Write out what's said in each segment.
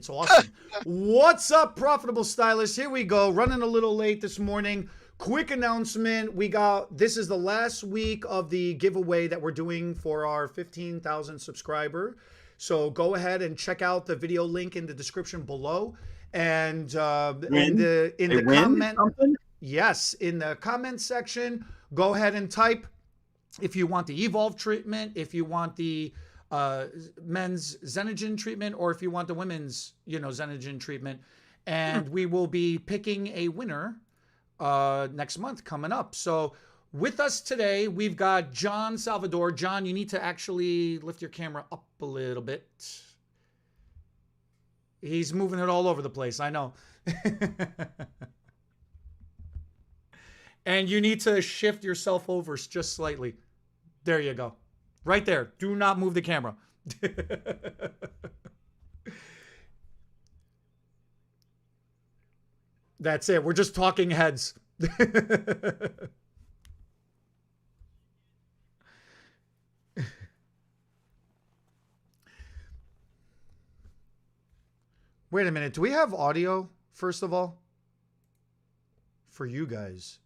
It's awesome. What's up, Profitable Stylists? Here we go. Running a little late this morning. Quick announcement. This is the last week of the giveaway that we're doing for our 15,000 subscriber. So go ahead and check out the video link in the description below. And in the comment, yes, in the comment section, go ahead and type if you want the REVOLVE treatment, if you want the men's Xenogen treatment, or if you want the women's, Xenogen treatment. And we will be picking a winner next month coming up. So with us today, we've got John Salvador. John, you need to actually lift your camera up a little bit. He's moving it all over the place, I know. And you need to shift yourself over just slightly. There you go. Right there. Do not move the camera. That's it. We're just talking heads. Wait a minute. Do we have audio, first of all? For you guys.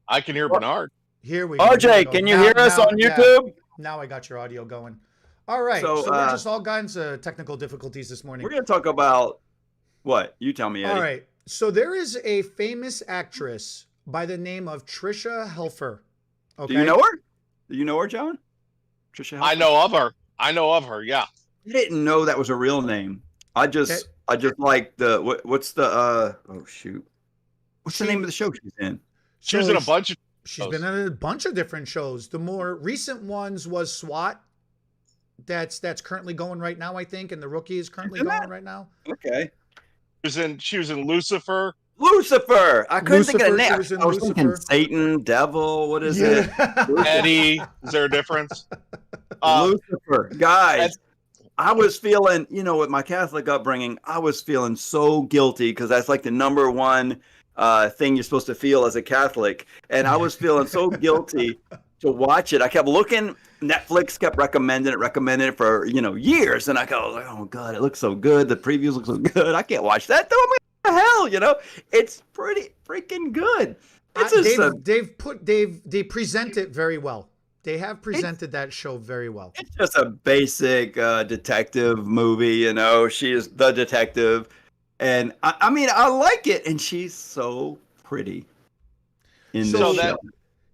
I can hear Bernard. Here we go. RJ, can you hear us on YouTube? Yeah, now I got your audio going. All right. So we're just all kinds of technical difficulties this morning. We're going to talk about what? You tell me, Eddie. All right. So there is a famous actress by the name of Tricia Helfer. Okay. Do you know her? Do you know her, John? Tricia Helfer? I know of her. I know of her. Yeah. I didn't know that was a real name. I just like the what's the oh shoot. What's the name of the show she's in? She was in a bunch of She's been in a bunch of different shows. The more recent ones was SWAT. That's currently going right now, I think, and The Rookie is currently going right now. Okay. She was in Lucifer. Lucifer. I couldn't think of the name. I was thinking Satan, devil. What is it? Eddie. Is there a difference? Lucifer. Guys, I was feeling, with my Catholic upbringing, I was feeling so guilty because that's like the number one thing you're supposed to feel as a Catholic. And I was feeling so guilty to watch it. I kept looking. Netflix kept recommending it for, years. And I go, oh, God, it looks so good. The previews look so good. I can't watch that, though. I'm like, what the hell, It's pretty freaking good. They present it very well. They have presented that show very well. It's just a basic detective movie, She is the detective. And I mean, I like it. And she's so pretty in this show.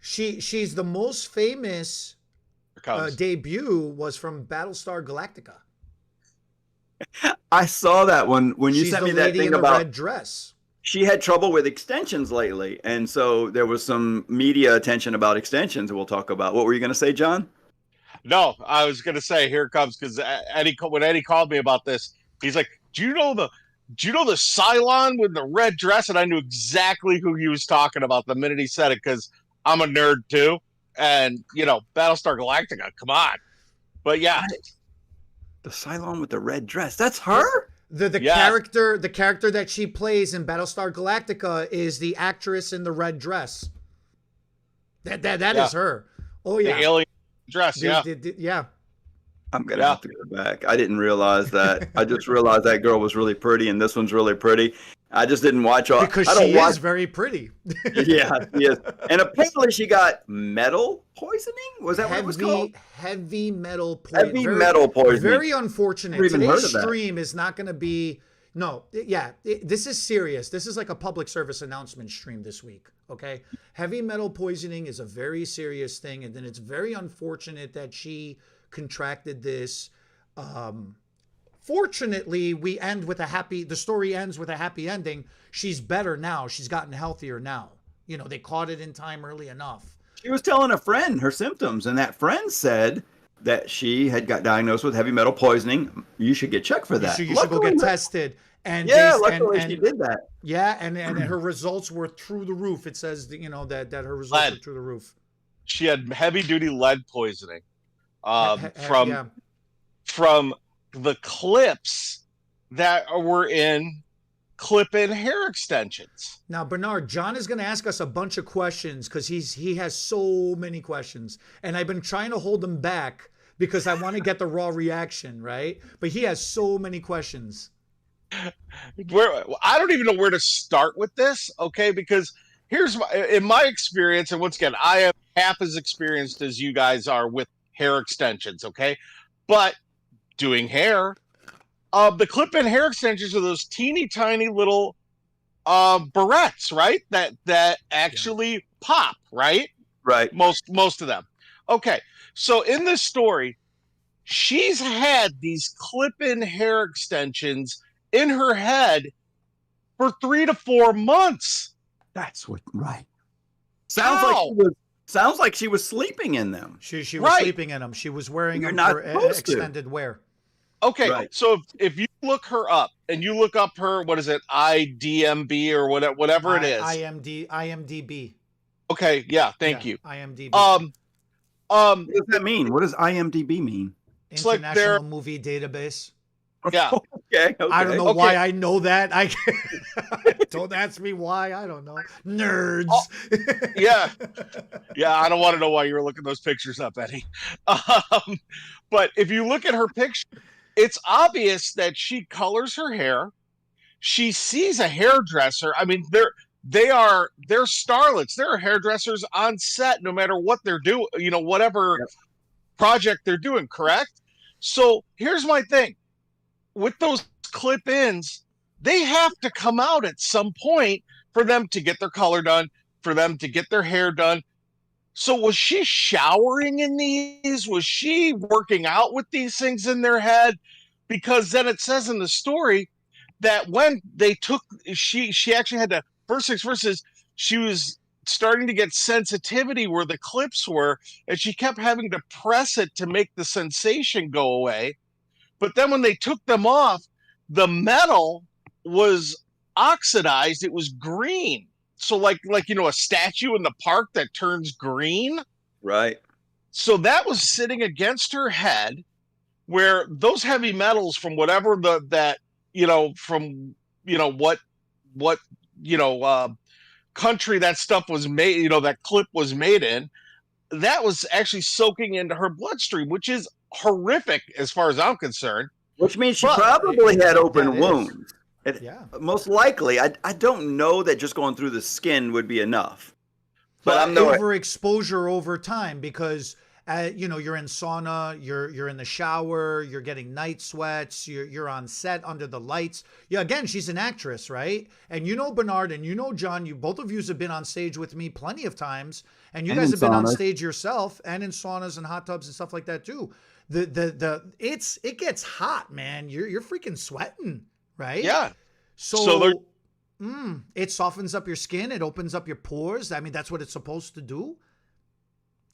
She's the most famous debut was from Battlestar Galactica. I saw that when you sent me that thing about red dress. She had trouble with extensions lately, and so there was some media attention about extensions. We'll talk about. What were you going to say, John? No, I was going to say here it comes because when Eddie called me about this, he's like, "Do you know the salon with the red dress?" And I knew exactly who he was talking about the minute he said it because I'm a nerd too, and Battlestar Galactica. Come on, but yeah, the salon with the red dress—that's her. The character that she plays in Battlestar Galactica is the actress in the red dress. That is her. Oh yeah, the alien dress. Yeah. I'm gonna have to go back. I didn't realize that. I just realized that girl was really pretty, and this one's really pretty. I just didn't watch all because she is very pretty. Yeah, she is. And apparently she got metal poisoning. Was that what it was called? Heavy metal poisoning. Heavy metal poisoning. Very unfortunate. Today's stream is not going to be. No, yeah, this is serious. This is like a public service announcement stream this week. Okay, heavy metal poisoning is a very serious thing, and then it's very unfortunate that she contracted this. Fortunately, the story ends with a happy ending. She's better now. She's gotten healthier now. They caught it in time early enough. She was telling a friend her symptoms, and that friend said that she had got diagnosed with heavy metal poisoning. You should get checked for that. You should go get tested. And luckily she did that. Yeah, and her results were through the roof. It says that her results were through the roof. She had heavy duty lead poisoning from the clips that were in clip-in hair extensions. Now, Bernard, John is going to ask us a bunch of questions because he has so many questions, and I've been trying to hold him back because I want to get the raw reaction, right? But he has so many questions. I don't even know where to start with this, okay? Because in my experience, and once again, I am half as experienced as you guys are with hair extensions, okay? But doing hair, the clip-in hair extensions are those teeny tiny little barrettes, right? That actually pop, right? Right. Most of them. Okay, so in this story, she's had these clip-in hair extensions in her head for 3 to 4 months. That's what. Right. How? Sounds like she was sleeping in them. She was Right. sleeping in them. She was wearing You're them not for supposed to. extended wear. Okay, Right. so if you look her up and you look up her, what is it, IDMB or whatever it is. IMDb. Okay, yeah, thank you. IMDb. What does that mean? What does IMDb mean? it's like International Movie Database. Yeah. Okay. I don't know Okay. why I know that. Don't ask me why. I don't know. Nerds. Yeah. Yeah, I don't want to know why you were looking those pictures up, Eddie. But if you look at her picture, it's obvious that she colors her hair. She sees a hairdresser. I mean, they're starlets. They're hairdressers on set, no matter what they're doing, whatever project they're doing, correct? So here's my thing. With those clip-ins, they have to come out at some point for them to get their color done, for them to get their hair done. So was she showering in these? Was she working out with these things in their head? Because then it says in the story that when they took, she actually had to, first things first is she was starting to get sensitivity where the clips were, and she kept having to press it to make the sensation go away. But then when they took them off, the metal was oxidized. It was green. So like a statue in the park that turns green. Right. So that was sitting against her head, where those heavy metals from whatever what country that stuff was made, that clip was made in, that was actually soaking into her bloodstream, which is horrific as far as I'm concerned. Which means she But- probably had open That is. wounds. Yeah. Most likely. I don't know that just going through the skin would be enough. But But I'm no. overexposure over time, because you're in sauna, you're in the shower, you're getting night sweats, you're on set under the lights. Yeah, again, she's an actress, right? And Bernard and John, you both of you have been on stage with me plenty of times, and you And guys in have been on saunas. stage yourself and in saunas and hot tubs and stuff like that too. It gets hot, man. You're freaking sweating, right? Yeah. So it softens up your skin. It opens up your pores. I mean, that's what it's supposed to do.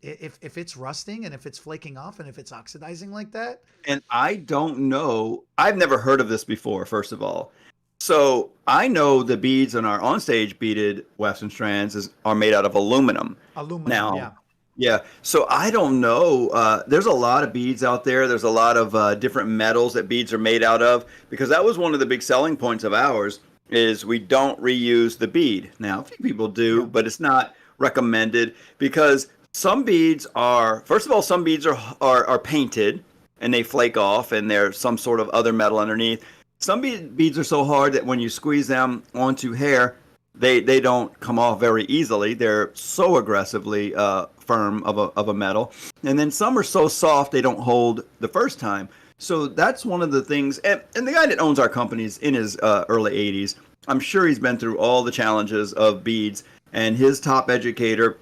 If it's rusting and if it's flaking off and if it's oxidizing like that. And I don't know. I've never heard of this before, first of all. So I know the beads on our onstage beaded Western strands are made out of aluminum. Aluminum, Now, yeah. Yeah. So I don't know. There's a lot of beads out there. There's a lot of different metals that beads are made out of, because that was one of the big selling points of ours is we don't reuse the bead. Now, a few people do, but it's not recommended because some beads are, first of all, some beads are painted and they flake off and there's some sort of other metal underneath. Some beads are so hard that when you squeeze them onto hair, they don't come off very easily. They're so aggressively firm of a metal. And then some are so soft they don't hold the first time. So that's one of the things. And the guy that owns our company is in his early 80s. I'm sure he's been through all the challenges of beads. And his top educator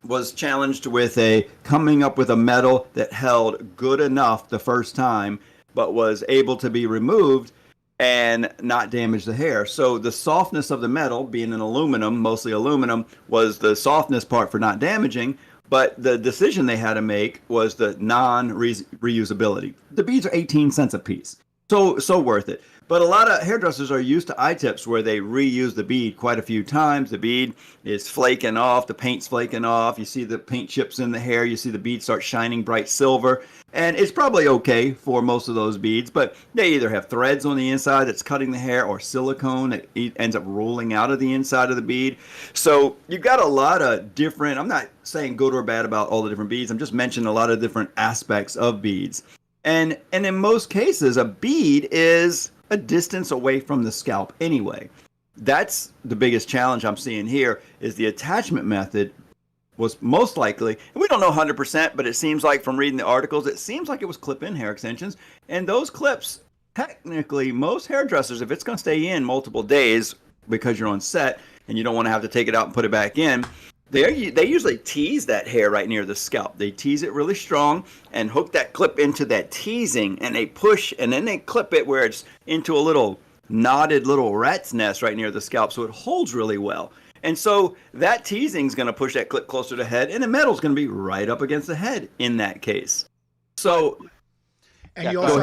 was challenged with coming up with a metal that held good enough the first time, but was able to be removed and not damage the hair. So the softness of the metal, being an aluminum, mostly aluminum, was the softness part for not damaging. But the decision they had to make was the non-reusability. The beads are 18 cents a piece. So worth it. But a lot of hairdressers are used to eye tips where they reuse the bead quite a few times. The bead is flaking off, the paint's flaking off. You see the paint chips in the hair. You see the bead start shining bright silver. And it's probably okay for most of those beads, but they either have threads on the inside that's cutting the hair or silicone that ends up rolling out of the inside of the bead. So you've got a lot of different, I'm not saying good or bad about all the different beads. I'm just mentioning a lot of different aspects of beads. And in most cases, a bead is a distance away from the scalp anyway. That's the biggest challenge I'm seeing here is the attachment method was most likely, and we don't know 100%, but it seems like from reading the articles, it seems like it was clip-in hair extensions. And those clips, technically, most hairdressers, if it's going to stay in multiple days because you're on set and you don't want to have to take it out and put it back in, they usually tease that hair right near the scalp. They tease it really strong and hook that clip into that teasing, and they push, and then they clip it where it's into a little knotted little rat's nest right near the scalp, so it holds really well. And so that teasing is going to push that clip closer to the head, and the metal is going to be right up against the head in that case. So, and you also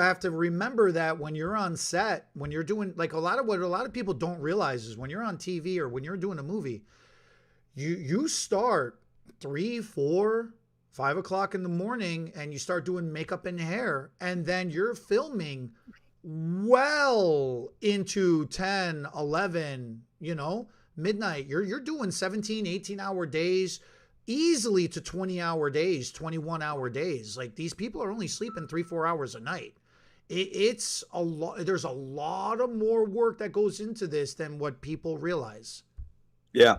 have to remember that when you're on set, when you're doing like what a lot of people don't realize is when you're on TV or when you're doing a movie, you start 3, 4, 5 o'clock in the morning and you start doing makeup and hair, and then you're filming well into 10, 11, midnight. You're doing 17, 18-hour days, easily to 20-hour days, 21-hour days. Like, these people are only sleeping 3, 4 hours a night. It's a lot. There's a lot of more work that goes into this than what people realize. Yeah.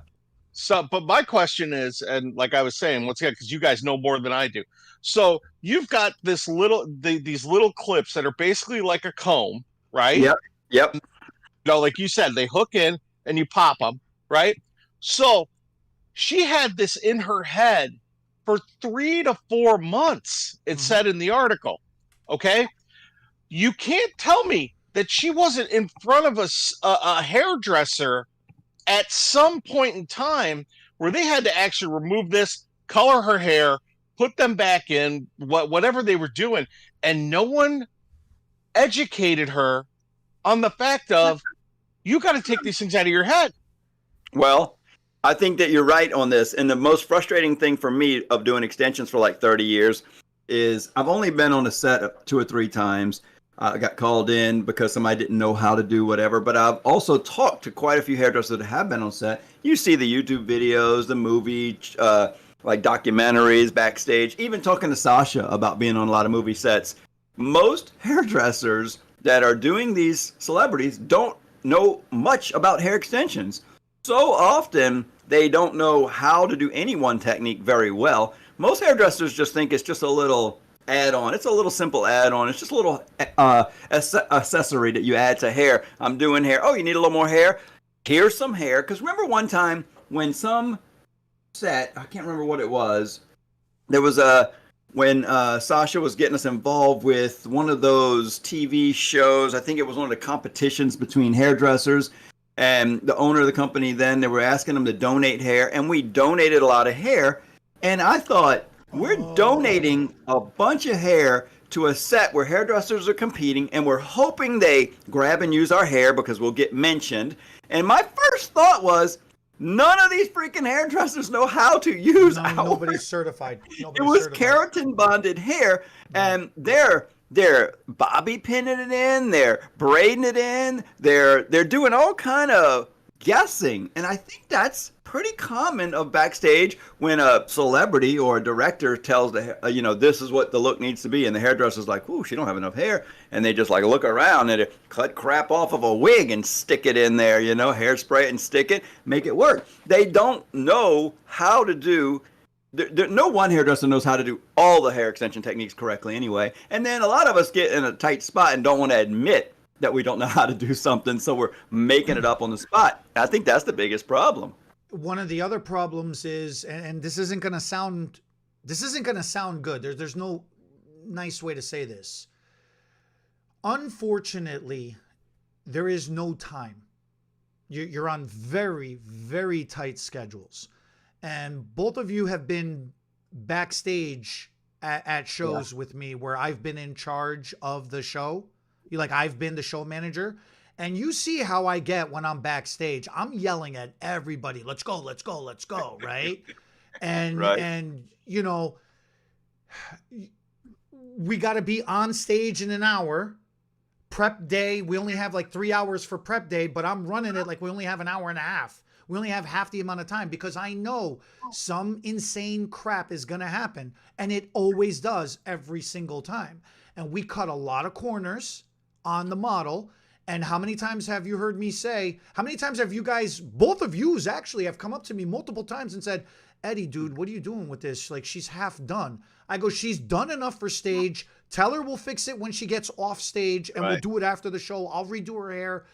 So, but my question is, and like I was saying, once again, because you guys know more than I do. So you've got these little clips that are basically like a comb, right? Yep. Like you said, they hook in and you pop them, right? So she had this in her head for 3 to 4 months. It said in the article. Okay, you can't tell me that she wasn't in front of a hairdresser at some point in time where they had to actually remove this, color her hair, put them back in, whatever they were doing, and no one educated her on the fact of, you got to take these things out of your head. Well, I think that you're right on this. And the most frustrating thing for me of doing extensions for like 30 years is I've only been on a set 2 or 3 times. I got called in because somebody didn't know how to do whatever. But I've also talked to quite a few hairdressers that have been on set. You see the YouTube videos, the movie, like documentaries backstage, even talking to Sasha about being on a lot of movie sets. Most hairdressers that are doing these celebrities don't know much about hair extensions. So often they don't know how to do any one technique very well. Most hairdressers just think it's just a little add-on. It's a little simple add-on. It's just a little accessory that you add to hair. I'm doing hair. Oh, you need a little more hair? Here's some hair. Because remember one time when some set, I can't remember what it was, there was when Sasha was getting us involved with one of those TV shows. I think it was one of the competitions between hairdressers. And the owner of the company then, they were asking them to donate hair. And we donated a lot of hair. And I thought, we're donating a bunch of hair to a set where hairdressers are competing, and we're hoping they grab and use our hair because we'll get mentioned. And my first thought was, none of these freaking hairdressers know how to use our Nobody's certified. It was keratin bonded hair, and they're bobby pinning it in, they're braiding it in, they're doing all kind of guessing. And I think that's pretty common of backstage when a celebrity or a director tells this is what the look needs to be, and the hairdresser's like, ooh, she don't have enough hair, and they just like look around and cut crap off of a wig and stick it in there, hairspray it and stick it, make it work. They don't know how to do. No one hairdresser knows how to do all the hair extension techniques correctly anyway. And then a lot of us get in a tight spot and don't want to admit that we don't know how to do something, so we're making it up on the spot. I think that's the biggest problem. One of the other problems is, and this isn't going to sound good. There's no nice way to say this. Unfortunately, there is no time. You're on very, very tight schedules. And both of you have been backstage at shows with me where I've been in charge of the show. Like I've been the show manager. And you see how I get when I'm backstage. I'm yelling at everybody, let's go, let's go, let's go, right? And Right. and you know, we got to be on stage in an hour. Prep day, we only have like 3 hours for prep day, but I'm running it like we only have an hour and a half. We only have half the amount of time because I know some insane crap is going to happen. And it always does every single time. And we cut a lot of corners on the model. And how many times have you heard me say, how many times have you guys, both of yous actually have come up to me multiple times and said, Eddie, dude, what are you doing with this? Like, she's half done. I go, she's done enough for stage. Tell her we'll fix it when she gets off stage and we'll do it after the show. I'll redo her hair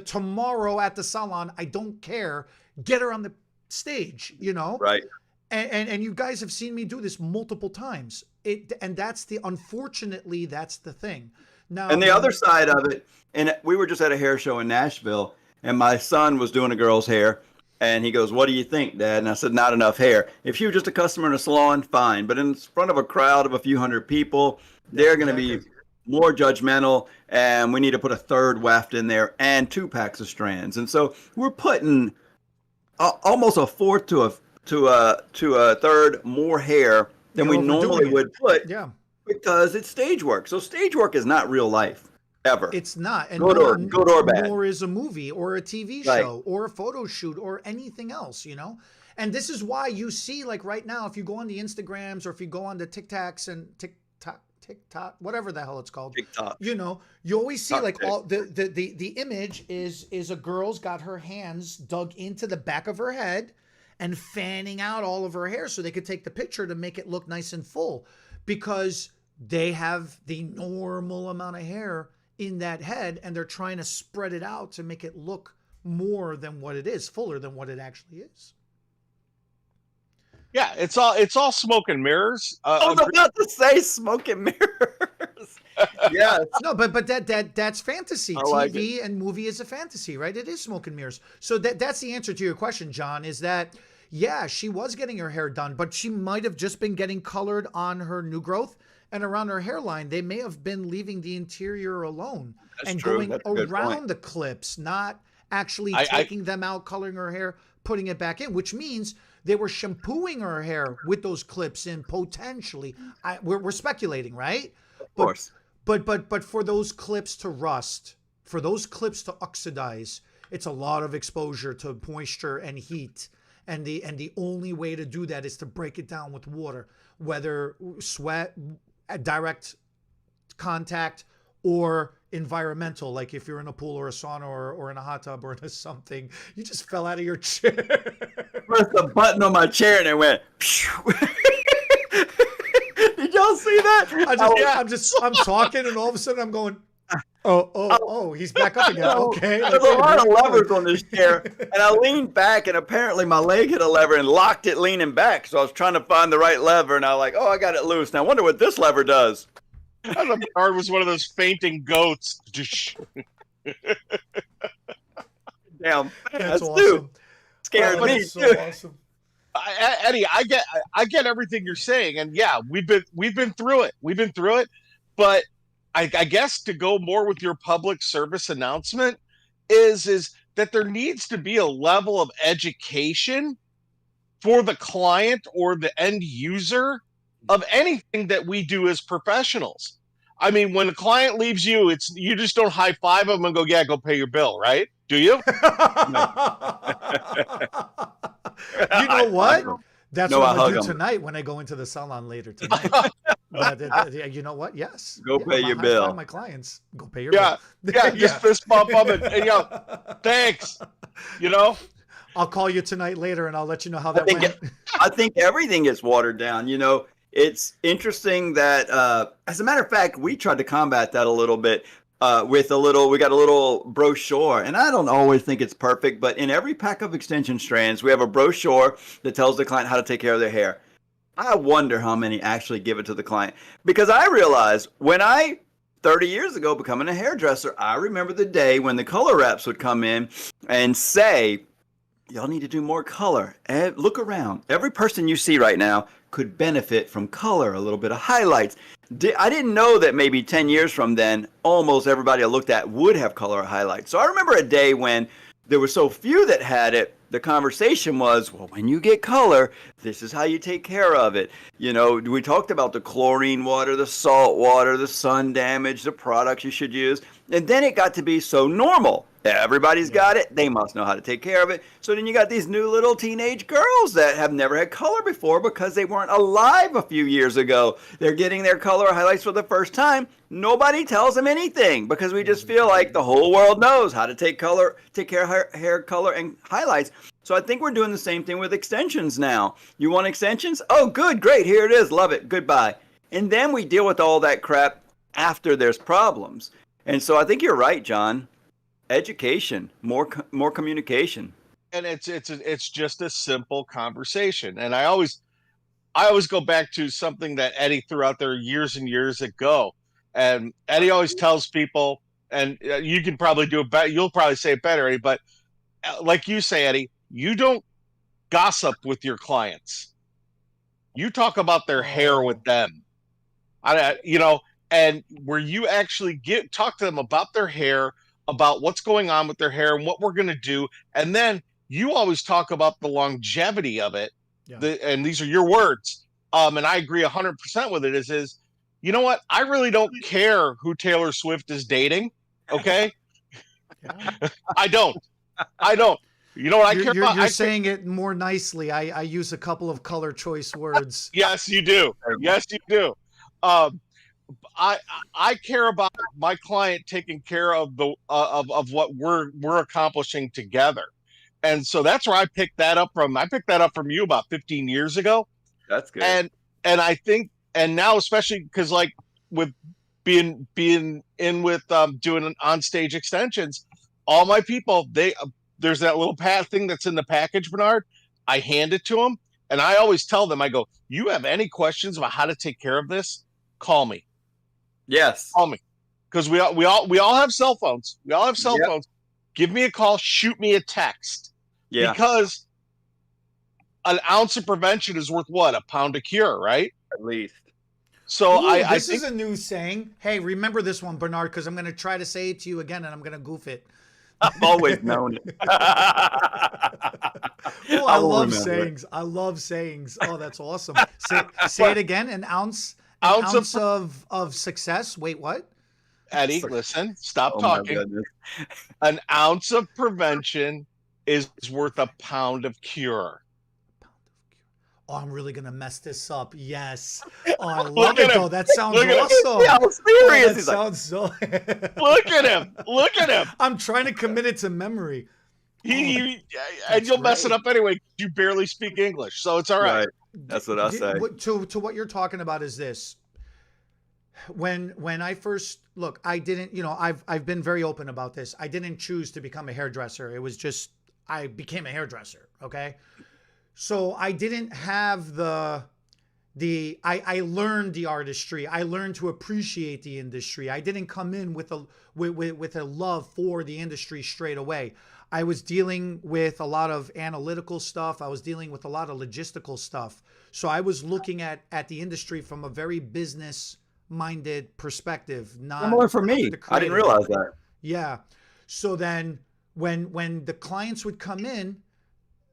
tomorrow at the salon. I don't care. Get her on the stage, you know? Right. And you guys have seen me do this multiple times. And unfortunately, that's the thing. Now, and the other side of it, and we were just at a hair show in Nashville, and my son was doing a girl's hair, and he goes, what do you think, Dad? And I said, not enough hair. If you were just a customer in a salon, fine. But in front of a crowd of a few hundred people, they're going to be more judgmental, and we need to put a third weft in there and 2 packs of strands. And so we're putting almost a fourth to a third more hair than we normally would put. Yeah. Because it's stage work. So stage work is not real life, ever. It's not. And good or bad. Nor is a movie or a TV show or a photo shoot or anything else, you know? And this is why you see, like right now, if you go on the Instagrams or if you go on the TikToks and TikTok, whatever the hell it's called, TikTok. You know, you always see like all the image is a girl's got her hands dug into the back of her head and fanning out all of her hair so they could take the picture to make it look nice and full, because they have the normal amount of hair in that head and they're trying to spread it out to make it look more than what it is, fuller than what it actually is. Yeah, it's all smoke and mirrors. I was about to say smoke and mirrors. Yeah. No, but that's fantasy. Like TV and movie is a fantasy, right? It is smoke and mirrors. So that's the answer to your question, John, is that, yeah, she was getting her hair done, but she might have just been getting colored on her new growth and around her hairline. They may have been leaving the interior alone going around the clips, not actually taking them out, coloring her hair, putting it back in, which means they were shampooing her hair with those clips in potentially. We're speculating, right? Of course. But for those clips to rust, for those clips to oxidize, it's a lot of exposure to moisture and heat. And the only way to do that is to break it down with water, whether sweat, direct contact, or environmental, like if you're in a pool or a sauna or in a hot tub or in something. You just fell out of your chair. Pressed the button on my chair and it went. Did y'all see that? I'm talking and all of a sudden I'm going, oh, he's back up again. Okay. There's a lot of levers on this chair, and I leaned back, and apparently my leg hit a lever and locked it leaning back. So I was trying to find the right lever, and I was like, I got it loose. Now I wonder what this lever does. I thought Bernard was one of those fainting goats. Damn, that's awesome. Scared me. That's so awesome. Eddie, I get everything you're saying, and yeah, we've been through it. But I guess to go more with your public service announcement is that there needs to be a level of education for the client or the end user of anything that we do as professionals. I mean, when a client leaves you, you just don't high five them and go, yeah, go pay your bill, right? Do you? You know what? That's what I'm going to do tonight when I go into the salon later tonight. You know what? Yes. Go pay your bill. My clients, go pay your bill. Yeah, just fist bump them and thanks. You know? I'll call you tonight later and I'll let you know how that went. I think everything is watered down. You know, it's interesting that, as a matter of fact, we tried to combat that a little bit with we got a little brochure, and I don't always think it's perfect, but in every pack of extension strands, we have a brochure that tells the client how to take care of their hair. I wonder how many actually give it to the client, because I realize when 30 years ago, becoming a hairdresser, I remember the day when the color reps would come in and say, y'all need to do more color. Look around. Every person you see right now, could benefit from color, a little bit of highlights. I didn't know that maybe 10 years from then, almost everybody I looked at would have color or highlights. So I remember a day when there were so few that had it. The conversation was, well, when you get color, this is how you take care of it. You know, we talked about the chlorine water, the salt water, the sun damage, the products you should use. And then it got to be so normal. Everybody's got it. They must know how to take care of it. So then you got these new little teenage girls that have never had color before because they weren't alive a few years ago. They're getting their color highlights for the first time. Nobody tells them anything because we just feel like the whole world knows how to take care of hair color and highlights. So I think we're doing the same thing with extensions now. You want extensions? Oh, good, great. Here it is. Love it. Goodbye. And then we deal with all that crap after there's problems. And so I think you're right, John. Education, more communication, and it's just a simple conversation. And I always go back to something that Eddie threw out there years and years ago. And Eddie always tells people, and you can probably do it better. You'll probably say it better, Eddie. But like you say, Eddie, you don't gossip with your clients. You talk about their hair with them. And where you actually talk to them about their hair, about what's going on with their hair and what we're going to do. And then you always talk about the longevity of it. Yeah. And these are your words. And I agree 100% with it is, you know what? I really don't care who Taylor Swift is dating. Okay. I don't. You know what I care about? You're saying it more nicely. I use a couple of color choice words. Yes, you do. Yes, you do. I care about my client taking care of of what we're accomplishing together. And so that's where I picked that up from. I picked that up from you about 15 years ago. That's good. And I think, and now especially because like with being in with doing on-stage extensions, all my people, there's that little thing that's in the package, Bernard. I hand it to them, and I always tell them, I go, you have any questions about how to take care of this? Call me. Yes. Call me. Because we all have cell phones. We all have cell phones. Give me a call, shoot me a text. Yeah. Because an ounce of prevention is worth what? A pound of cure, right? At least. So this is a new saying. Hey, remember this one, Bernard, because I'm going to try to say it to you again, and I'm going to goof it. I've always known it. Oh, I love sayings. I love sayings. Oh, that's awesome. Say it again. An ounce of success. Wait, what? Eddie, listen. Stop talking. An ounce of prevention is worth a pound of cure. Oh, I'm really going to mess this up. Yes. Oh, I love it, though. That sounds awesome. Yeah, how serious. That sounds so... Look at him. Look at him. I'm trying to commit it to memory. And you'll mess it up anyway. You barely speak English, so it's all right. That's what I say. To what you're talking about is this. When I first... Look, I didn't... I've been very open about this. I didn't choose to become a hairdresser. It was just... I became a hairdresser, okay? So I didn't have I learned the artistry. I learned to appreciate the industry. I didn't come in with a love for the industry straight away. I was dealing with a lot of analytical stuff. I was dealing with a lot of logistical stuff. So I was looking at the industry from a very business-minded perspective. Similar for me. I didn't realize that. Yeah. So then when the clients would come in,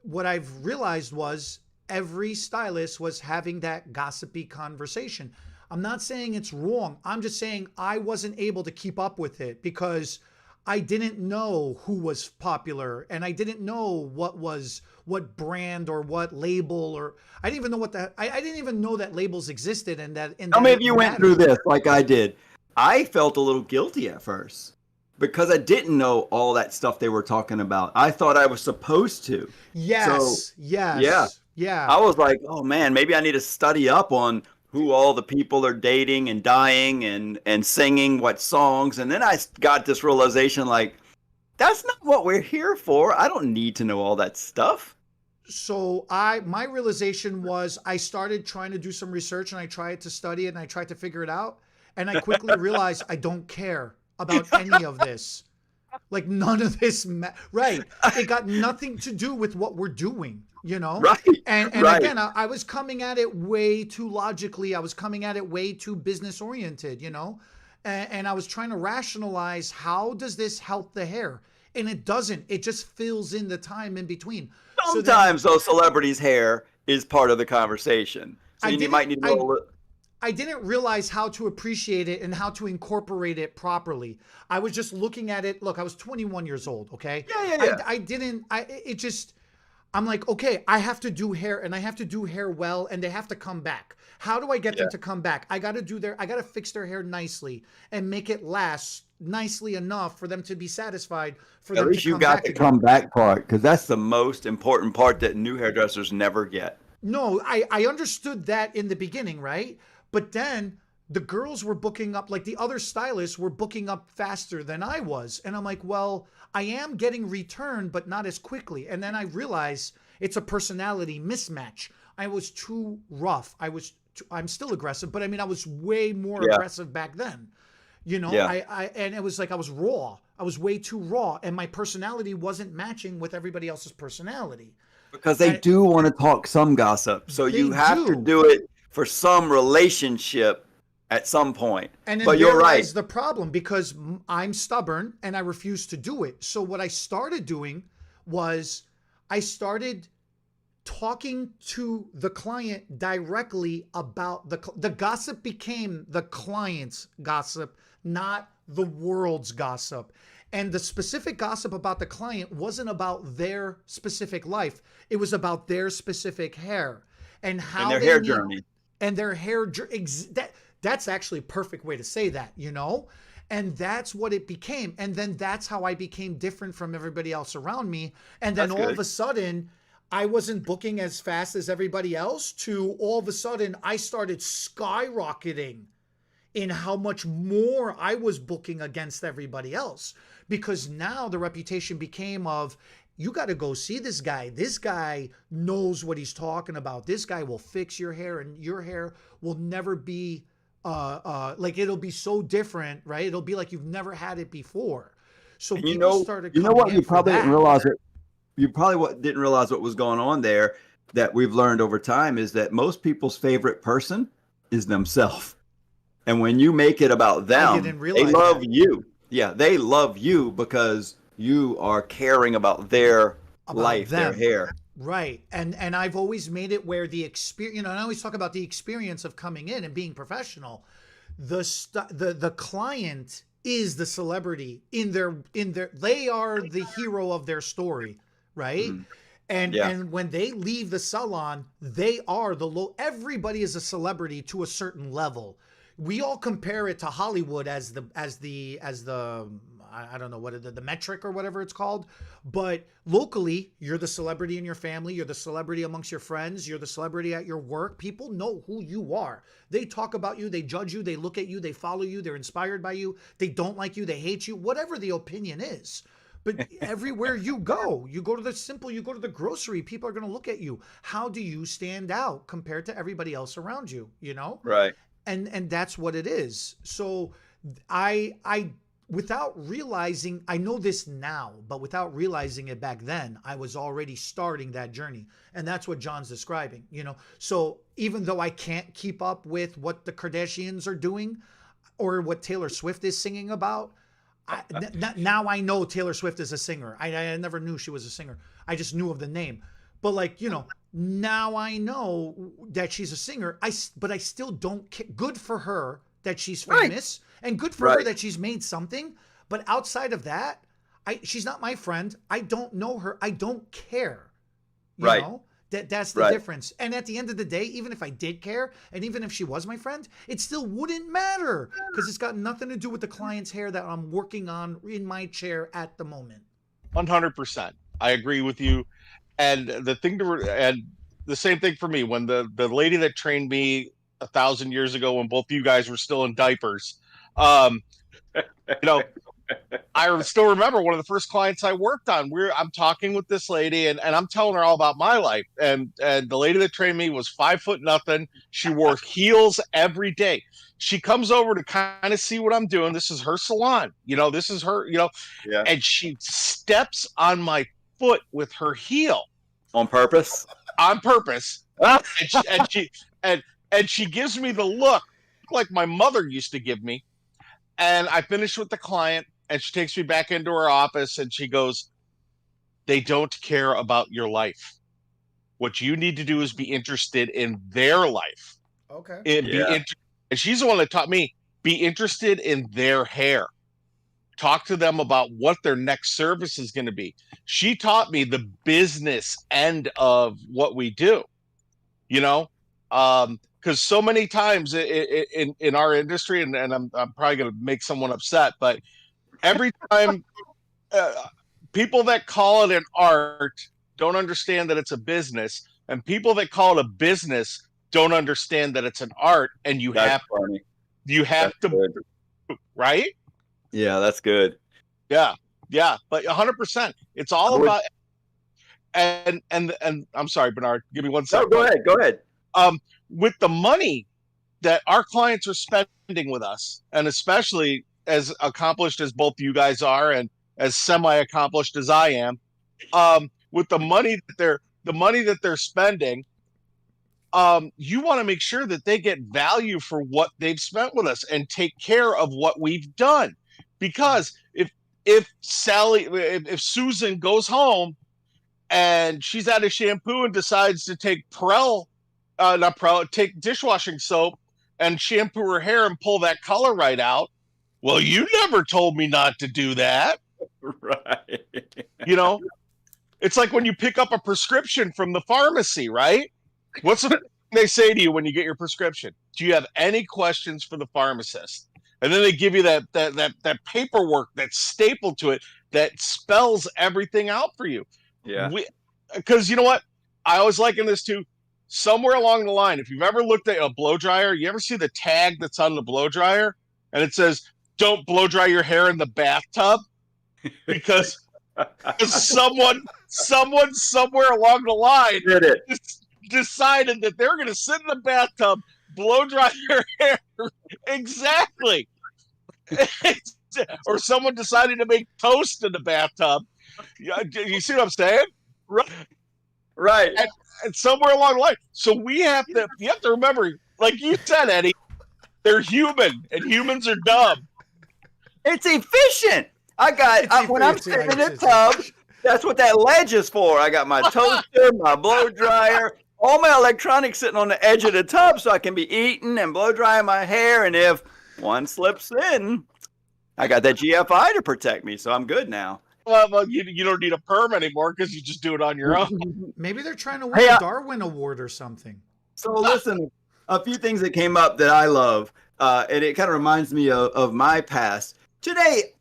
what I've realized was every stylist was having that gossipy conversation. I'm not saying it's wrong. I'm just saying I wasn't able to keep up with it because I didn't know who was popular and I didn't know what brand or what label, or I didn't even know I didn't even know that labels existed and that. How many of you went through this like I did? I felt a little guilty at first, because I didn't know all that stuff they were talking about. I thought I was supposed to. Yes. Yeah. I was like, oh man, maybe I need to study up on who all the people are dating and dying and singing what songs. And then I got this realization, like, that's not what we're here for. I don't need to know all that stuff. So my realization was I started trying to do some research and I tried to study it and I tried to figure it out. And I quickly realized I don't care about any of this. Like none of this, right? It got nothing to do with what we're doing, you know? Right. And Right. again, I was coming at it way too logically. I was coming at it way too business oriented, you know? And I was trying to rationalize, how does this help the hair? And it doesn't. It just fills in the time in between. So then Sometimes those celebrities' hair is part of the conversation. So I you didn't might need a I little. I didn't realize how to appreciate it and how to incorporate it properly. I was just looking at it. Look, I was 21 years old. Okay. Yeah. I didn't, it just, I'm like, okay, I have to do hair and I have to do hair well and they have to come back. How do I get Yeah. them to come back? I got to fix their hair nicely and make it last nicely enough for them to be satisfied, for At them least to you come got back the again. comeback part, because that's the most important part that new hairdressers never get. No, I understood that in the beginning, right? But then the girls were booking up, like the other stylists were booking up faster than I was. And I'm like, well, I am getting return, but not as quickly. And then I realized it's a personality mismatch. I was too rough. I'm still aggressive, but I mean, I was way more Yeah. aggressive back then. You know, Yeah. and it was like I was raw. I was way too raw, and my personality wasn't matching with everybody else's personality. Because they And do want to talk some gossip. So they you have to do. do it for some relationship at some point. And then But you're there right. lies the problem, because I'm stubborn and I refuse to do it. So what I started doing was I started talking to the client directly about the gossip became the client's gossip, not the world's gossip. And the specific gossip about the client wasn't about their specific life. It was about their specific hair and how And their they hair need, journey. and their hair that's actually a perfect way to say that, you know? And that's what it became. And then that's how I became different from everybody else around me. And then That's all good. of a sudden, I wasn't booking as fast as everybody else, to all of a sudden I started skyrocketing in how much more I was booking against everybody else, because now the reputation became of, you got to go see this guy. This guy knows what he's talking about. This guy will fix your hair, and your hair will never be like, it'll be so different, right? It'll be like you've never had it before. So And people started you know coming what? in You for probably didn't that. realize it. You probably didn't realize what was going on there, that we've learned over time, is that most people's favorite person is themselves. And when you make it about I them, didn't they realize love that you. Yeah, they love you because you are caring about their about life, their them. hair. Right. And I've always made it where the experience, you know, and I always talk about the experience of coming in and being professional. The client is the celebrity in their they are the hero of their story, right? Mhm. And Yeah. when they leave the salon, they are everybody is a celebrity to a certain level. We all compare it to Hollywood as the I don't know what the metric or whatever it's called, but locally you're the celebrity in your family, you're the celebrity amongst your friends, you're the celebrity at your work. People know who you are. They talk about you, they judge you, they look at you, they follow you, they're inspired by you, they don't like you, they hate you, whatever the opinion is. But everywhere you go to you go to the grocery, people are going to look at you. How do you stand out compared to everybody else around you, you know? Right. And that's what it is. So I without realizing, I know this now, but without realizing it back then, I was already starting that journey. And that's what John's describing, you know? So even though I can't keep up with what the Kardashians are doing or what Taylor Swift is singing about, now I know Taylor Swift is a singer. I never knew she was a singer. I just knew of the name. But like, you know, now I know that she's a singer. But I still don't care. Good for her that she's famous, and good for her that she's made something. But outside of that, she's not my friend. I don't know her. I don't care. You know? That's the difference. And at the end of the day, even if I did care, and even if she was my friend, it still wouldn't matter, because it's got nothing to do with the client's hair that I'm working on in my chair at the moment. 100%. I agree with you. And and the same thing for me, when the lady that trained me 1,000 years ago, when both you guys were still in diapers, you know, I still remember one of the first clients I worked on. I'm talking with this lady, and I'm telling her all about my life. And the lady that trained me was 5 foot nothing. She wore heels every day. She comes over to kind of see what I'm doing. This is her salon, this is her, Yeah. and she steps on my foot with her heel On purpose. on purpose. And she gives me the look like my mother used to give me. And I finished with the client, and she takes me back into her office, and she goes, "They don't care about your life. What you need to do is be interested in their life." Okay. And she's the one that taught me, be interested in their hair. Talk to them about what their next service is going to be. She taught me the business end of what we do, because so many times in our industry, and I'm probably going to make someone upset, but every time people that call it an art don't understand that it's a business, and people that call it a business don't understand that it's an art, and you have to, good. right? Yeah, that's good. Yeah, but 100%. It's all about, and I'm sorry, Bernard, give me 1 second. No, go ahead. With the money that our clients are spending with us, and especially as accomplished as both you guys are, and as semi-accomplished as I am, with the money that they're spending, you want to make sure that they get value for what they've spent with us and take care of what we've done. Because if Susan goes home and she's out of shampoo and decides to take take dishwashing soap and shampoo her hair and pull that color right out, well, you never told me not to do that. Right. It's like when you pick up a prescription from the pharmacy, right? What's the thing they say to you when you get your prescription? Do you have any questions for the pharmacist? And then they give you that paperwork that's stapled to it that spells everything out for you. Yeah. Because you know what? I always liken this to somewhere along the line. If you've ever looked at a blow dryer, you ever see the tag that's on the blow dryer? And it says, "Don't blow dry your hair in the bathtub." Because someone somewhere along the line Did it. decided that they're going to sit in the bathtub, blow dry your hair. Exactly. Or someone decided to make toast in the bathtub. You see what I'm saying? Right. And somewhere along the line. So you have to remember, like you said, Eddie, they're human, and humans are dumb. It's efficient. When I'm sitting in the tub, that's what that ledge is for. I got my toaster, my blow dryer, all my electronics sitting on the edge of the tub so I can be eating and blow drying my hair. And if one slips in, I got that GFI to protect me, so I'm good now. Well, you don't need a perm anymore because you just do it on your own. Maybe they're trying to win a Darwin Award or something. So listen, a few things that came up that I love, and it kind of reminds me of my past. Today,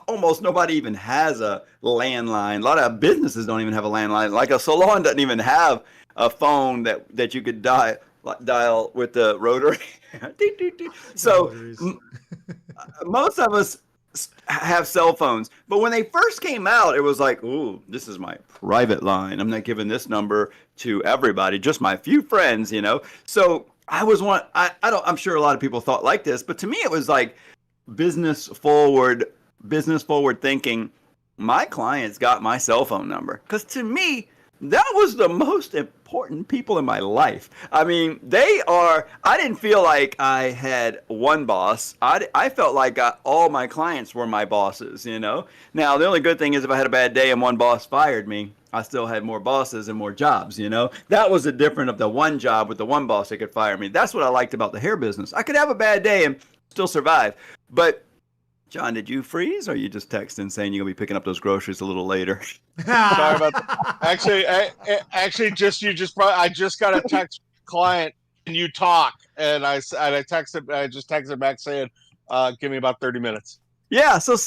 almost nobody even has a landline. A lot of businesses don't even have a landline. Like a salon doesn't even have a phone that you could dial with the rotary. So most of us have cell phones, but when they first came out, it was like, ooh, this is my private line. I'm not giving this number to everybody, just my few friends, So I'm sure a lot of people thought like this, but to me it was like business forward thinking. My clients got my cell phone number because to me that was the most important people in my life. I mean, I didn't feel like I had one boss. I felt like all my clients were my bosses, Now, the only good thing is if I had a bad day and one boss fired me, I still had more bosses and more jobs, That was the difference of the one job with the one boss that could fire me. That's what I liked about the hair business. I could have a bad day and still survive. But John, did you freeze, or are you just texting saying you're gonna be picking up those groceries a little later? Sorry about that. Actually, I just got a text client, and you talk, and I just texted back saying, "Give me about 30 minutes." Yeah. So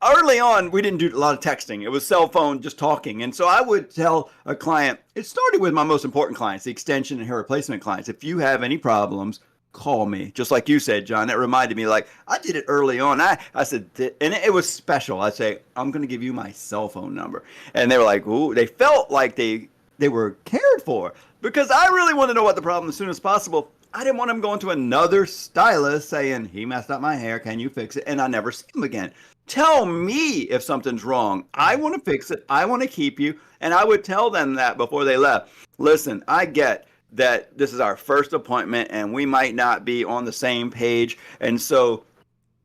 early on, we didn't do a lot of texting. It was cell phone, just talking. And so I would tell a client. It started with my most important clients, the extension and hair replacement clients. If you have any problems, call me. Just like you said, John, that reminded me, like, I did it early on. I said, and it was special. I say, I'm going to give you my cell phone number. And they were like, ooh, they felt like they were cared for, because I really want to know what the problem as soon as possible. I didn't want them going to another stylist saying, he messed up my hair, can you fix it? And I never see him again. Tell me if something's wrong. I want to fix it. I want to keep you. And I would tell them that before they left. Listen, I get that this is our first appointment and we might not be on the same page. And so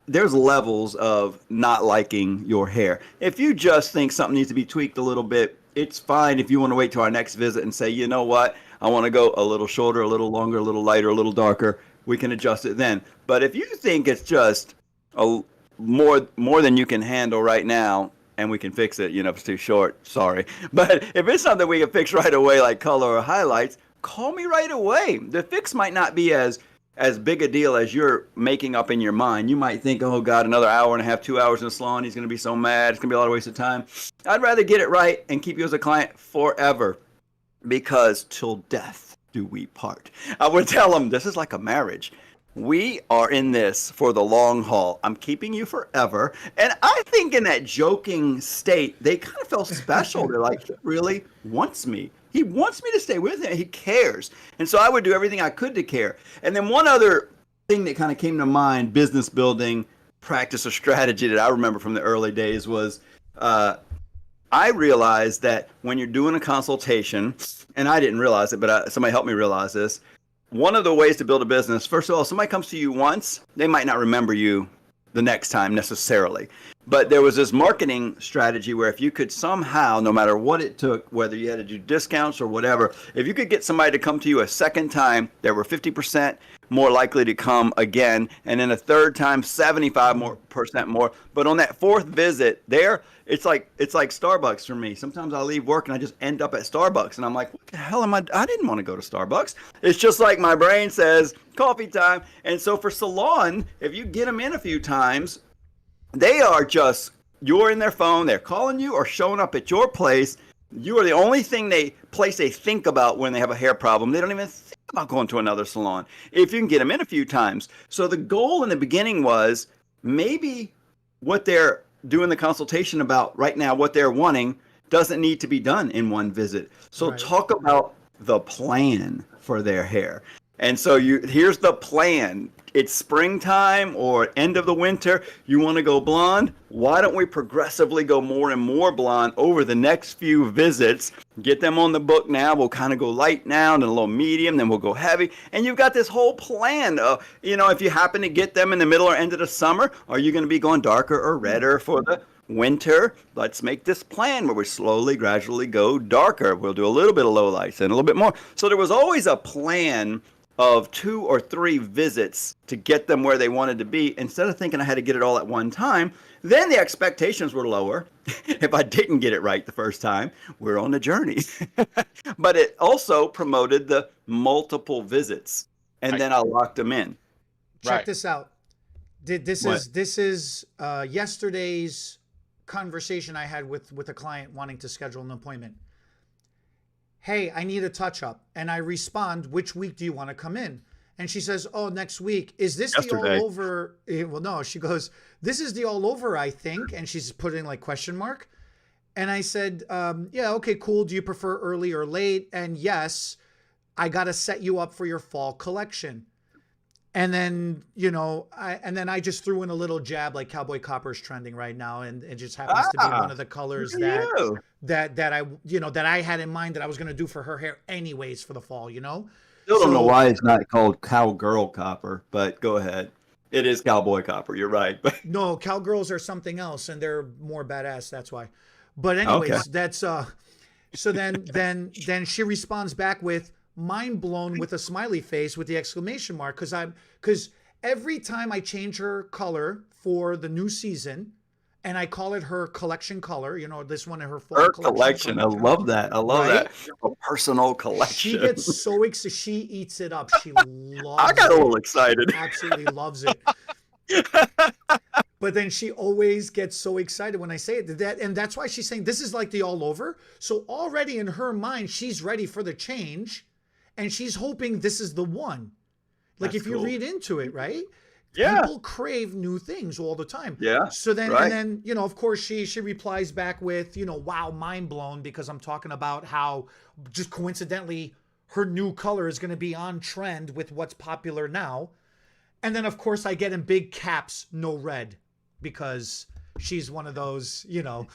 there's levels of not liking your hair. If you just think something needs to be tweaked a little bit, it's fine if you want to wait till our next visit and say, you know what, I want to go a little shorter, a little longer, a little lighter, a little darker. We can adjust it then. But if you think it's just more than you can handle right now, and we can fix it, if it's too short, sorry. But if it's something we can fix right away, like color or highlights, call me right away. The fix might not be as big a deal as you're making up in your mind. You might think, oh God, another hour and a half, 2 hours in the salon, he's going to be so mad. It's going to be a lot of waste of time. I'd rather get it right and keep you as a client forever, because till death do we part. I would tell them, this is like a marriage. We are in this for the long haul. I'm keeping you forever. And I think in that joking state, they kind of felt special. They're like, he really wants me. He wants me to stay with him. He cares. And so I would do everything I could to care. And then one other thing that kind of came to mind, business building, practice or strategy that I remember from the early days was I realized that when you're doing a consultation, and I didn't realize it, but somebody helped me realize this. One of the ways to build a business, first of all, somebody comes to you once, they might not remember you the next time necessarily. But there was this marketing strategy where if you could somehow, no matter what it took, whether you had to do discounts or whatever, if you could get somebody to come to you a second time, they were 50% more likely to come again. And then a third time, 75% more. But on that fourth visit there, it's like Starbucks for me. Sometimes I leave work and I just end up at Starbucks. And I'm like, what the hell am I didn't want to go to Starbucks. It's just like my brain says, coffee time. And so for salon, if you get them in a few times, they are just, you're in their phone, they're calling you or showing up at your place. You are the only place they think about when they have a hair problem. They don't even think about going to another salon if you can get them in a few times. So the goal in the beginning was maybe what they're doing the consultation about right now, what they're wanting, doesn't need to be done in one visit. So right. Talk about the plan for their hair. And so here's the plan. It's springtime or end of the winter. You want to go blonde? Why don't we progressively go more and more blonde over the next few visits? Get them on the book now. We'll kind of go light now, and a little medium, then we'll go heavy. And you've got this whole plan. If you happen to get them in the middle or end of the summer, are you going to be going darker or redder for the winter? Let's make this plan where we slowly, gradually go darker. We'll do a little bit of low lights and a little bit more. So there was always a plan of 2 or 3 visits to get them where they wanted to be, instead of thinking I had to get it all at one time. Then the expectations were lower. If I didn't get it right the first time, we're on a journey. But it also promoted the multiple visits, and then I locked them in. Check this out. This is yesterday's conversation I had with a client wanting to schedule an appointment. Hey, I need a touch-up. And I respond, which week do you want to come in? And she says, oh, next week. Is this Yesterday. the all over? Well, no, she goes, this is the all over, I think. And she's putting like question mark. And I said, yeah, okay, cool. Do you prefer early or late? And yes, I got to set you up for your fall collection. And then, I just threw in a little jab, like Cowboy Copper's trending right now. And it just happens to be one of the colors that I had in mind that I was going to do for her hair anyways for the fall, Still don't know why it's not called Cowgirl Copper, but go ahead. It is Cowboy Copper. You're right. No, cowgirls are something else, and they're more badass. That's why. But anyways, okay. That's so then she responds back with, mind blown, with a smiley face with the exclamation mark, because every time I change her color for the new season and I call it her collection color, this one in her fall collection. I love that. I love that. A personal collection. She gets so excited. She eats it up. She loves it. I got a little excited. Absolutely loves it. But then she always gets so excited when I say it. And that's why she's saying this is like the all over. So already in her mind, she's ready for the change. And she's hoping this is the one. Like That's if you cool. read into it, right? Yeah. People crave new things all the time. Yeah. So then, right. and then, you know, of course, she replies back with, you know, wow, mind blown, because I'm talking about how just coincidentally her new color is going to be on trend with what's popular now. And then, of course, I get in big caps, no red, because she's one of those, you know,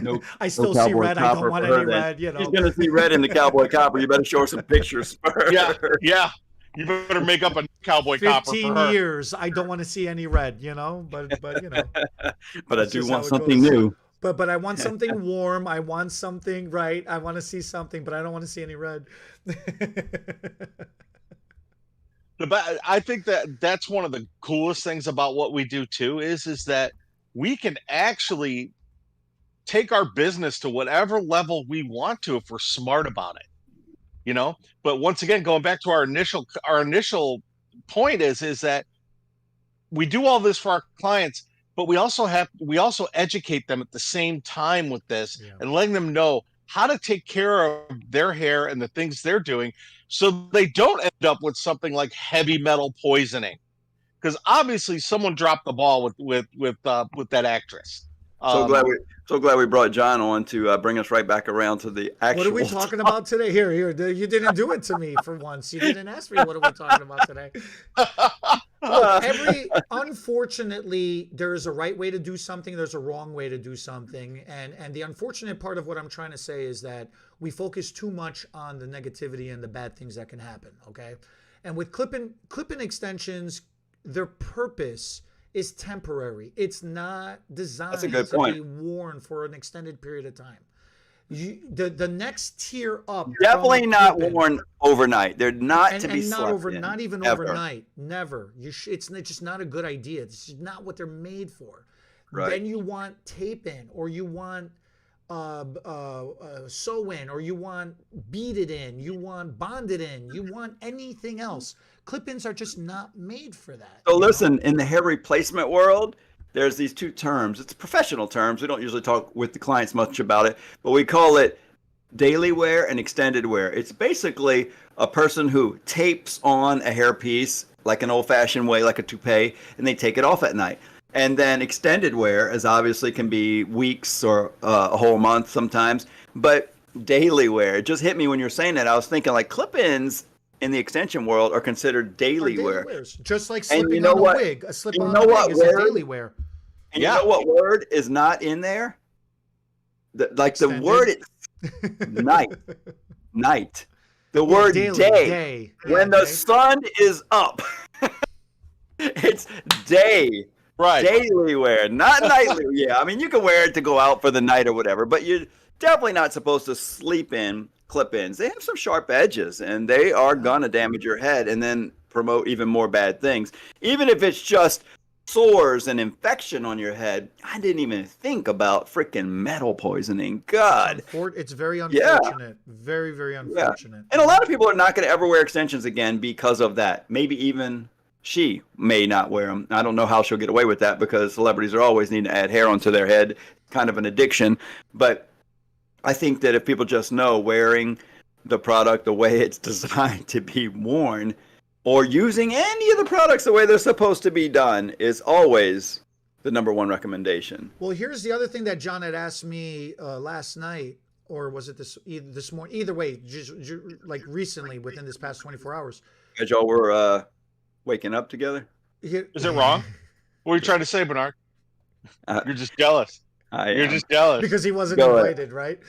No, I still no see Cowboy red. I don't Copper want for her any then. red, you know. She's gonna see red in the Cowboy Copper. You better show her some pictures first. Yeah, yeah. You better make up a cowboy copper 15 for her. years. I don't want to see any red, you know, but you know. But I It's do just want how it something goes. new. But I want something warm. I want something, right? I want to see something, but I don't want to see any red. I think that's one of the coolest things about what we do too is that we can actually take our business to whatever level we want to if we're smart about it, you know. But once again, going back to our initial point is that we do all this for our clients, but we also educate them at the same time with this, and letting them know how to take care of their hair and the things they're doing, so they don't end up with something like heavy metal poisoning, because obviously someone dropped the ball with that actress. So glad we brought John on to bring us right back around to the actual. What are we talking about today? Here, you didn't do it to me for once. You didn't ask me what are we talking about today. Look, unfortunately, there's a right way to do something. There's a wrong way to do something. And the unfortunate part of what I'm trying to say is that we focus too much on the negativity and the bad things that can happen. Okay. And with clip-in extensions, their purpose is temporary. It's not designed to be worn for an extended period of time. The next tier up, definitely not worn overnight. They're not to be slept in. Not even ever. overnight. Never. It's just not a good idea. It's just not what they're made for. Right. Then you want tape in, or you want sew in, or you want beaded in, you want bonded in, you want anything else. Clip-ins are just not made for that. So listen, in the hair replacement world, there's these two terms. It's professional terms. We don't usually talk with the clients much about it, but we call it daily wear and extended wear. It's basically a person who tapes on a hairpiece like an old-fashioned way, like a toupee, and they take it off at night. And then extended wear is obviously can be weeks or a whole month sometimes, but daily wear. It just hit me when you're saying that. I was thinking like clip-ins in the extension world are considered daily wear. Wears. Just like slipping on a wig. A slip on a wig is a daily wear. And you know what word is not in there? The word night. Night. The word day. When the sun is up. It's day. Right. Daily wear, not nightly. Yeah, I mean, you can wear it to go out for the night or whatever, but you're definitely not supposed to sleep in clip-ins. They have some sharp edges, and they are going to damage your head and then promote even more bad things. Even if it's just sores and infection on your head, I didn't even think about freaking metal poisoning. God. It's very unfortunate. Yeah. Very, very unfortunate. Yeah. And a lot of people are not going to ever wear extensions again because of that. Maybe even she may not wear them. I don't know how she'll get away with that because celebrities are always needing to add hair onto their head, kind of an addiction. But I think that if people just know wearing the product the way it's designed to be worn, or using any of the products the way they're supposed to be done, is always the number one recommendation. Well, here's the other thing that John had asked me last night, or was it this morning? Either way, just like recently, within this past 24 hours. As y'all were waking up together? Is it wrong? What are you trying to say, Bernard? You're just jealous. You're just jealous. Because he wasn't invited, right?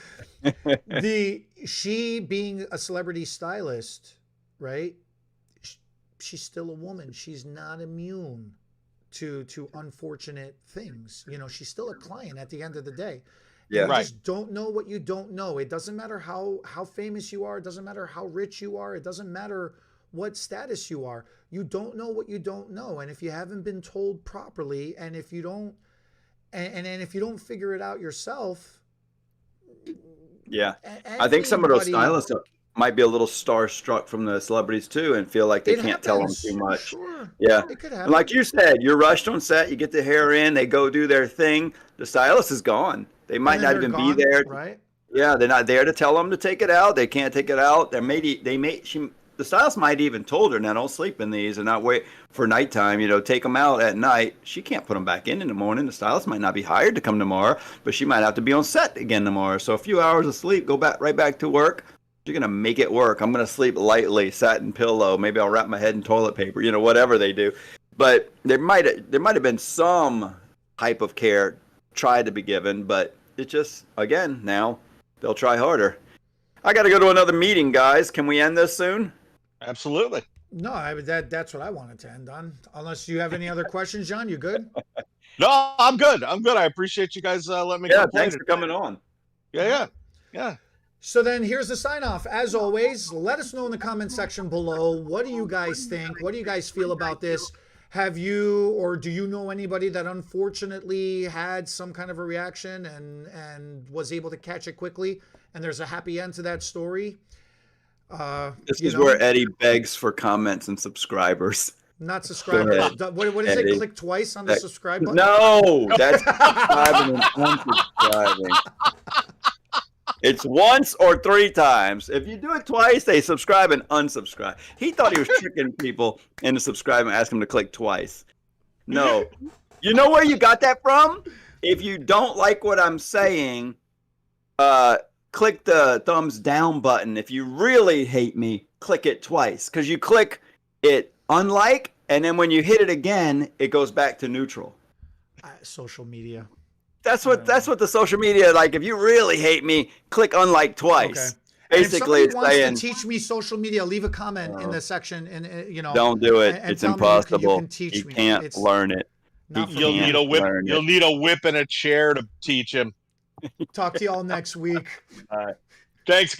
She being a celebrity stylist, right? She's still a woman. She's not immune to unfortunate things. You know, she's still a client at the end of the day. Yeah, you just don't know what you don't know. It doesn't matter how famous you are. It doesn't matter how rich you are. It doesn't matter what status you are. You don't know what you don't know. And if you haven't been told properly, and if you don't, and if you don't figure it out yourself. Yeah. I think some of those stylists might be a little starstruck from the celebrities too and feel like they can't tell them too much. Sure. Yeah. It could happen. And like you said, you're rushed on set, you get the hair in, they go do their thing. The stylist is gone. They might not even be there. Right. Yeah. They're not there to tell them to take it out. They can't take it out. The the stylist might even told her, now don't sleep in these and not wait for nighttime. Take them out at night. She can't put them back in the morning. The stylist might not be hired to come tomorrow, but she might have to be on set again tomorrow. So a few hours of sleep, go back right back to work. You're gonna make it work. I'm gonna sleep lightly, satin pillow. Maybe I'll wrap my head in toilet paper. Whatever they do. But there might have been some type of care tried to be given, but it just, again, now they'll try harder. I got to go to another meeting, guys. Can we end this soon? Absolutely. No, that's what I wanted to end on. Unless you have any other questions, John, you good? No, I'm good. I appreciate you guys letting me Yeah, come play thanks for coming on. Yeah. So then here's the sign off. As always, let us know in the comment section below. What do you guys think? What do you guys feel about this? Have you or do you know anybody that unfortunately had some kind of a reaction and was able to catch it quickly? And there's a happy end to that story. This is where Eddie begs for comments and subscribers. Not subscribers. What is Eddie. it? Click twice on the subscribe button? No, that's subscribing and unsubscribing. It's once or 3 times. If you do it twice, they subscribe and unsubscribe. He thought he was tricking people into subscribing and asking them to click twice. No. You know where you got that from? If you don't like what I'm saying, click the thumbs down button. If you really hate me, click it twice. Because you click it unlike, and then when you hit it again, it goes back to neutral. Social media. That's what the social media, like, if you really hate me, click unlike twice. Okay. Basically, if somebody it's wants saying, to teach me social media, leave a comment in the section and don't do it. and It's tell me impossible. you You can't learn it. You'll need a whip. You'll need a whip and a chair to teach him. Talk to y'all next week. All right. Thanks, guys.